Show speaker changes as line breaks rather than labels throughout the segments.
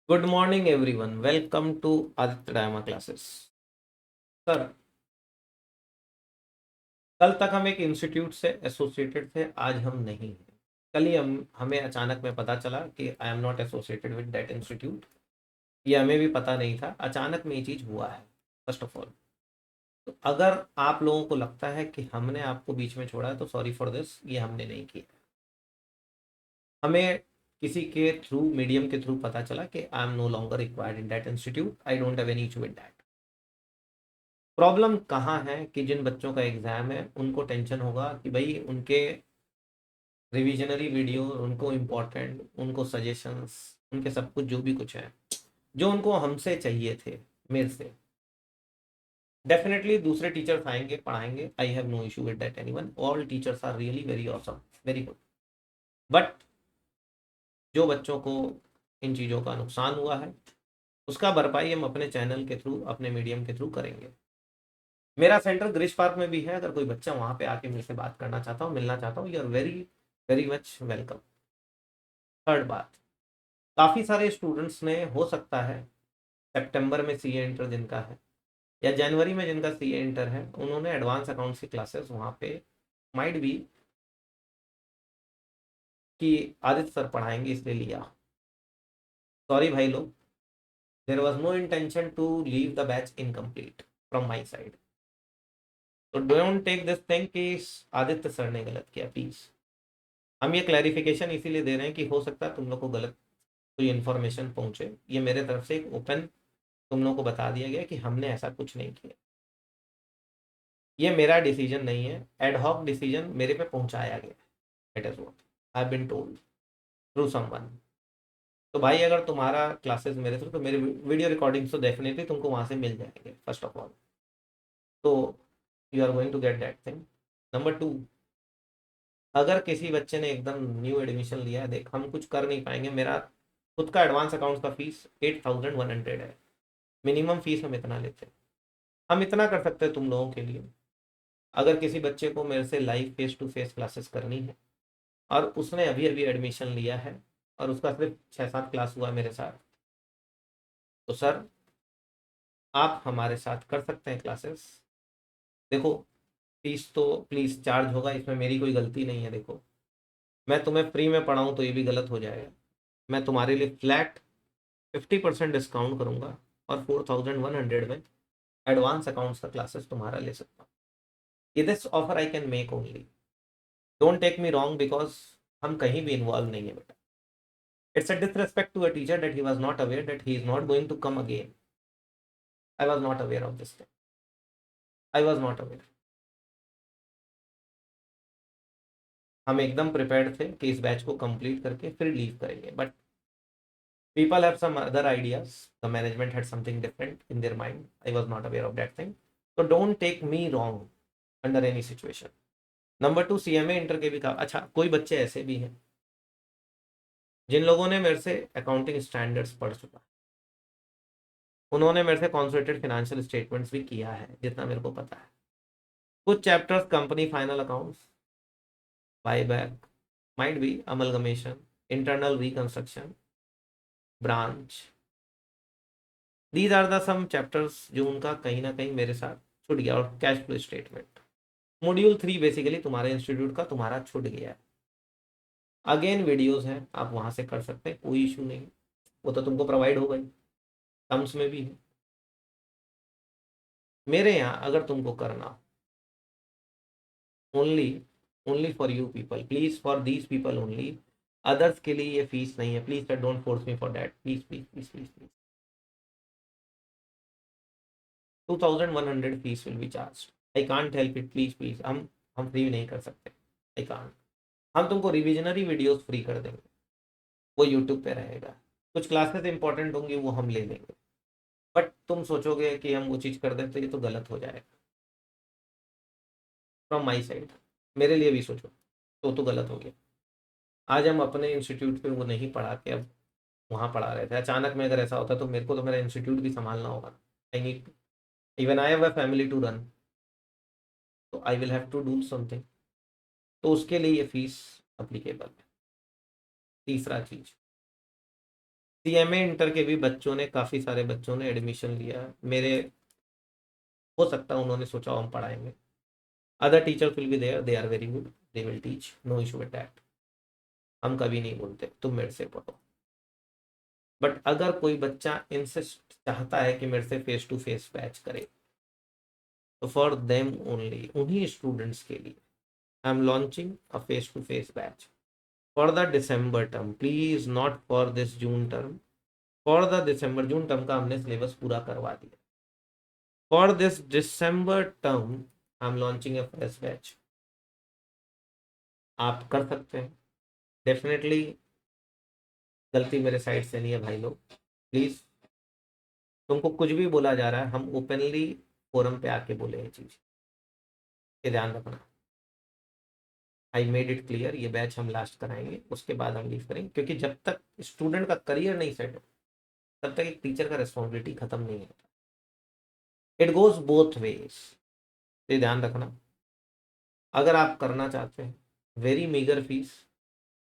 Good morning everyone, welcome to Aditya Dayma classes. Sir, कल तक हम एक इंस्टीट्यूट से एसोसिएटेड थे, आज हम नहीं हैं। कल ही हमें अचानक में पता चला कि I am not associated with that institute. ये हमें भी पता नहीं था, अचानक में ये चीज़ हुआ है। फर्स्ट ऑफ ऑल, तो अगर आप लोगों को लगता है कि हमने आपको बीच में छोड़ा है तो सॉरी फॉर दिस, ये हमने नहीं किया। हमें किसी के थ्रू, मीडियम के थ्रू पता चला कि I am no longer required in that institute, I don't have any issue with that. Problem कहाँ है कि जिन बच्चों का एग्ज़ाम है उनको टेंशन होगा कि भाई उनके रिविजनरी वीडियो, उनको इम्पोर्टेंट, उनको सजेशंस, उनके सब कुछ जो भी कुछ है, जो उनको हमसे चाहिए थे, मेरे से डेफिनेटली दूसरे टीचर्स आएंगे, पढ़ाएंगे। I have no issue with that anyone, all teachers are really very awesome, very good. But जो बच्चों को इन चीज़ों का नुकसान हुआ है उसका भरपाई हम अपने चैनल के थ्रू, अपने मीडियम के थ्रू करेंगे। मेरा सेंटर ग्रीश पार्क में भी है, अगर कोई बच्चा वहाँ पे आके मेरे से बात करना चाहता हूँ, मिलना चाहता हूँ, you are very very much welcome. Third बात, काफ़ी सारे स्टूडेंट्स ने, हो सकता है सितंबर में सीए इंटर जिनका है या जनवरी में जिनका सीए इंटर है, उन्होंने एडवांस अकाउंट्स की क्लासेस वहाँ पे माइट बी कि आदित्य सर पढ़ाएंगे इसलिए लिया। सॉरी भाई लोग, there was no intention to leave the batch incomplete from my side. तो डोंट टेक दिस थिंग कि आदित्य सर ने गलत किया, प्लीज़। हम ये क्लैरिफिकेशन इसीलिए दे रहे हैं कि हो सकता है तुम लोग को गलत कोई इन्फॉर्मेशन पहुंचे। ये मेरे तरफ से एक ओपन तुम लोग को बता दिया गया कि हमने ऐसा कुछ नहीं किया। ये मेरा डिसीजन नहीं है, एडहॉक डिसीजन मेरे पे पहुंचाया गया। It is what I have been told through someone. तो भाई अगर तुम्हारा क्लासेस मेरे थ्रू, तो मेरे वीडियो रिकॉर्डिंग्स तो डेफिनेटली तुमको वहां से मिल जाएंगे, फर्स्ट ऑफ ऑल। तो you are going to get that thing. Number two, अगर किसी बच्चे ने एकदम न्यू एडमिशन लिया है, देख हम कुछ कर नहीं पाएंगे। मेरा खुद का एडवांस अकाउंट्स का फीस 8100 है, मिनिमम फीस हम इतना लेते हैं। हम इतना कर सकते हैं तुम लोगों के लिए, अगर किसी बच्चे को मेरे से live face to face classes करनी है और उसने अभी अभी एडमिशन लिया है और उसका सिर्फ 6-7 क्लास हुआ मेरे साथ, तो सर आप हमारे साथ कर सकते हैं क्लासेस। देखो, फीस तो प्लीज़ चार्ज होगा, इसमें मेरी कोई गलती नहीं है। देखो, मैं तुम्हें फ्री में पढ़ाऊँ तो ये भी गलत हो जाएगा। मैं तुम्हारे लिए फ्लैट 50% डिस्काउंट करूँगा और 4100 में एडवांस अकाउंट्स का क्लासेस तुम्हारा ले सकता हूँ। ये this offer I can make only, don't take me wrong, because हम कहीं भी इन्वॉल्व नहीं है बेटा। It's a disrespect to a teacher that he was not aware that he is not going to come again. I was not aware of this thing, I was not aware. हम एकदम prepared थे कि इस batch को complete करके फिर leave करेंगे, but people have some other ideas, the management had something different in their mind, I was not aware of that thing. So don't take me wrong under any situation. Number two, CMA inter के भी कहा। अच्छा, कोई बच्चे ऐसे भी हैं जिन लोगों ने मेरे से अकाउंटिंग स्टैंडर्ड्स पढ़ चुका, उन्होंने मेरे से कॉन्सोलिडेटेड फाइनेंशियल स्टेटमेंट्स भी किया है, जितना मेरे को पता है। कुछ chapters company final accounts, buyback, might be amalgamation, internal reconstruction, branch, these are the some chapters जो उनका कहीं ना कहीं मेरे साथ छूट गया। और cash flow statement, module 3 basically तुम्हारे इंस्टीट्यूट का तुम्हारा छूट गया है। अगेन वीडियोस हैं, आप वहां से कर सकते हैं, कोई इशू नहीं। वो तो तुमको प्रोवाइड होगा ही, टर्म्स में भी है। मेरे यहाँ अगर तुमको करना, only only for you people, please, for these people only, others के लिए ये फीस नहीं है। Please don't force me for that, please please please please please. 2100 fees will be charge. I can't help it, please please. हम free नहीं कर सकते, I can't. हम तुमको रिविजनरी वीडियोस फ्री कर देंगे, वो यूट्यूब पे रहेगा। कुछ क्लासेस इंपॉर्टेंट होंगी वो हम ले लेंगे, बट तुम सोचोगे कि हम वो चीज़ कर दें तो ये तो गलत हो जाएगा फ्रॉम माई साइड। मेरे लिए भी सोचो तो गलत हो गया। आज हम अपने इंस्टीट्यूट पे वो नहीं पढ़ा के अब वहाँ पढ़ा रहे थे। अचानक में अगर ऐसा होता तो मेरे को तो मेरा इंस्टीट्यूट भी संभालना होगा। I need, even I have a family to run, तो I will have to do something. तो उसके लिए ये फीस अप्लीकेबल है। तीसरा चीज, CMA इंटर के भी बच्चों ने, काफ़ी सारे बच्चों ने एडमिशन लिया मेरे। हो सकता है उन्होंने सोचा हम पढ़ाएंगे। Other teachers will be there, they are very good, they will teach, no issue with that. हम कभी नहीं बोलते तुम मेरे से पढ़ो। बट अगर कोई बच्चा इंसिस्ट चाहता है कि मेरे से फेस टू फेस बैच करे, तो फॉर देम ओनली, उन्हीं स्टूडेंट्स के लिए I am launching a face to face batch for the December term, please not for this June term. For the December, June term का हमने syllabus पूरा करवा दिया। For this December term I am launching a fresh batch. आप कर सकते हैं definitely. गलती मेरे साइड से नहीं है भाई लोग, प्लीज। तुमको कुछ भी बोला जा रहा है, हम ओपनली फोरम पे आके बोले ये चीज, ये ध्यान रखना। आई मेड इट क्लियर, ये बैच हम लास्ट कराएंगे, उसके बाद हम लीव करेंगे, क्योंकि जब तक स्टूडेंट का करियर नहीं सेट हो तब तक एक टीचर का रिस्पॉन्सिबिलिटी खत्म नहीं होता। इट गोज बोथ वेज, ये ध्यान रखना। अगर आप करना चाहते हैं, वेरी मीगर फीस,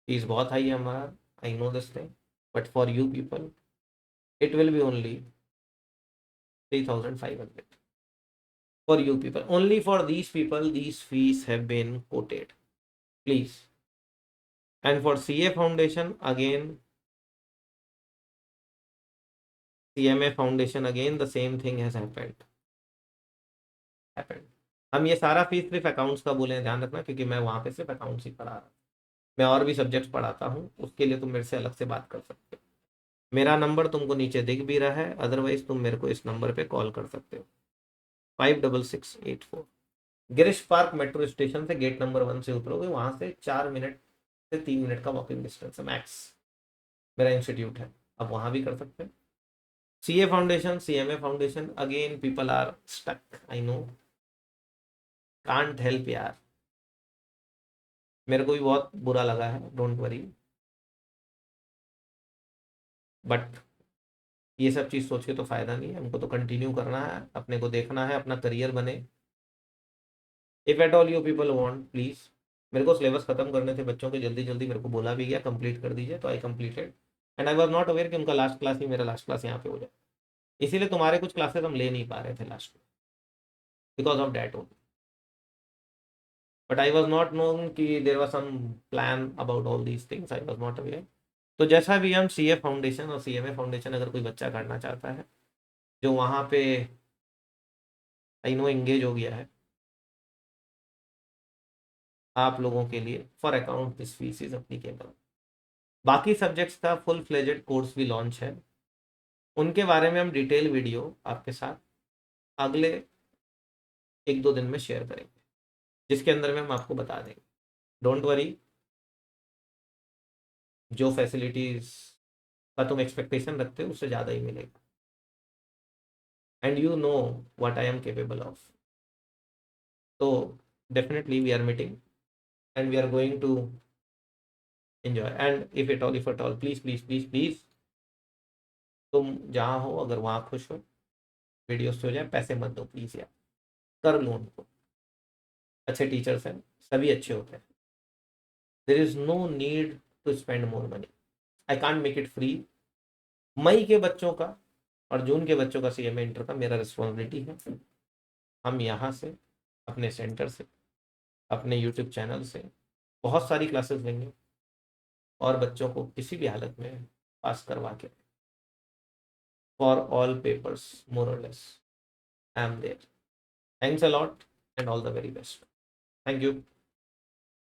फीस बहुत हाई है हमारा, I know this thing, but for you people it will be only 3,500 for you people. Only for these people these fees have been quoted, please. And for CA foundation again, CMA foundation again, the same thing has happened. हम ये सारा fees सिर्फ accounts का बोले हैं, ध्यान रखना, क्योंकि मैं वहाँ पे सिर्फ अकाउंट्स ही पढ़ा रहा हूँ। मैं और भी सब्जेक्ट्स पढ़ाता हूँ, उसके लिए तुम मेरे से अलग से बात कर सकते हो। मेरा नंबर तुमको नीचे दिख भी रहा है, अदरवाइज तुम मेरे को इस नंबर पे कॉल कर सकते हो, 56684। गिरीश पार्क मेट्रो स्टेशन से गेट नंबर 1 से उतरोगे, वहां से 4 मिनट से 3 मिनट का वॉकिंग डिस्टेंस है मैक्स, मेरा इंस्टीट्यूट है। आप वहां भी कर सकते हैं। CA foundation, CMA foundation, again people are stuck, I know, can't help यार। मेरे को भी बहुत बुरा लगा है, डोंट वरी, बट ये सब चीज़ सोच के तो फायदा नहीं है। हमको तो कंटिन्यू करना है, अपने को देखना है, अपना करियर बने। If at all you people want, please, मेरे को सिलेबस खत्म करने थे बच्चों के, जल्दी जल्दी मेरे को बोला भी गया कंप्लीट कर दीजिए, तो I completed. And I was not aware कि उनका लास्ट क्लास ही मेरा लास्ट क्लास यहाँ पे हो जाए, इसीलिए तुम्हारे कुछ क्लासेस हम ले नहीं पा रहे थे लास्ट में, because of that only. But I was not known कि there was some plan about all these things, I was not aware. तो जैसा भी हम CA फाउंडेशन और CMA फाउंडेशन अगर कोई बच्चा करना चाहता है, जो वहाँ पे आई नो एंगेज हो गया है, आप लोगों के लिए for account this fees is applicable. बाकी सब्जेक्ट्स का फुल फ्लेजेड कोर्स भी लॉन्च है, उनके बारे में हम डिटेल वीडियो आपके साथ अगले 1-2 दिन में शेयर करेंगे, जिसके अंदर में हम आपको बता देंगे। डोंट वरी, जो फैसिलिटीज का तुम एक्सपेक्टेशन रखते हो उससे ज़्यादा ही मिलेगा, and you know what I am capable of. तो definitely we are meeting and we are going to enjoy, and if at all, please please please please, तुम जहाँ हो अगर वहाँ खुश हो, वीडियो से हो जाए, पैसे मत दो प्लीज यार, कर लो उनको। अच्छे टीचर्स हैं, सभी अच्छे होते हैं, there is no need to spend more money, I can't make it free. मई के बच्चों का और जून के बच्चों का CMA इंटर का मेरा रिस्पॉन्सिबिलिटी है। हम यहाँ से, अपने सेंटर से, अपने यूट्यूब चैनल से बहुत सारी क्लासेस लेंगे और बच्चों को किसी भी हालत में पास करवा के, फॉर ऑल पेपर्स मोर और less I am there. Thanks a lot and all the very best. Thank you.